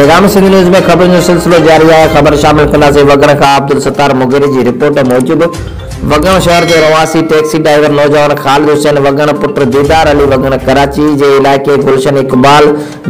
पैगाम सिंध न्यूज़ में खबर जो सिलसिलो जारी है। खबर शामिल कंदासीं वगण खां अब्दुल सत्तार मुगेरी की रिपोर्ट मूजिब वगण शहर के रवासी टैक्सी ड्राइवर नौजवान ख़ालिद हुसैन वगण पुत्र दीदार अली वगण कराची के इलाके गुलशन इकबाल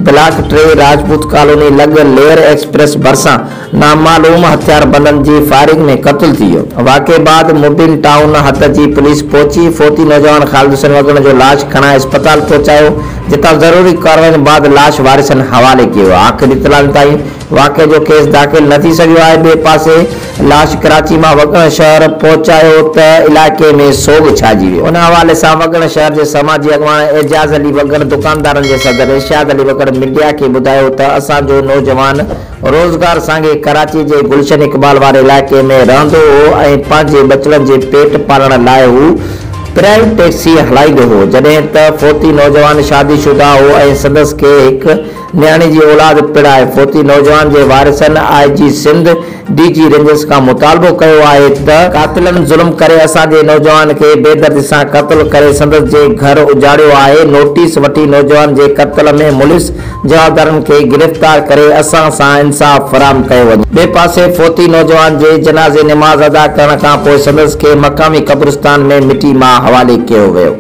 ब्लॉक 3 राजपूत कॉलोनी लग लेयर एक्सप्रेस भरसा नामालूम हथियार बंदन की फायरिंग में कत्ल थी। वाक़े बाद मुबिन टाउन हथ की पुलिस पहुंची फोती नौजवान ख़ालिद हुसैन वगण जो लाश खणाए अस्पताल पहुंचायो, जिता जरूरी कार्रवाई बाद लाश वारिसन हवाले किया। आखिरी इतला ताईं वाक़े जो केस दाखिल न थी सघियो आहे। बे पासे लाश कराची में वगण शहर पहुंचायो तो इलाके में सोग छाजी वियो। उन हवाले से वगण शहर के समाजी अगवान एजाज अली वगण दुकानदारन के सदर इरशाद अली वगण मीडिया के बुधायो तो असांजो नौजवान रोजगार सांगे कराची के गुलशन इकबाल वाले इलाके में रहंदो हो ऐं पंहिंजे बचड़न के पेट पालण लाइ हू प्राइवेट टैक्सी हलाईंदो हो। जड॒हिं त फोती नौजवान शादीशुदा हो ऐं संदसि के हिक न्याणी की औलाद पिण आहे। फोती नौजवान के वारिसन IG सिंध DG रेंजर्स का मुतालबो कयो आहे त कातिलन जुल्म करे असांजे नौजवान के बेदर्दी से कत्ल करे संदसि जे घर उजाड़ियो आहे। नोटिस वठी नौजवान के कत्ल में मुलिस जवाबदारन के गिरफ्तार करे असां सां इंसाफ फराहम कयो वञे। बे पासे फोती नौजवान के जनाज़े नमाज अदा करण खां पोइ संदसि के मकामी कब्रिस्तान में मिट्टी मां हवाले कियो वियो।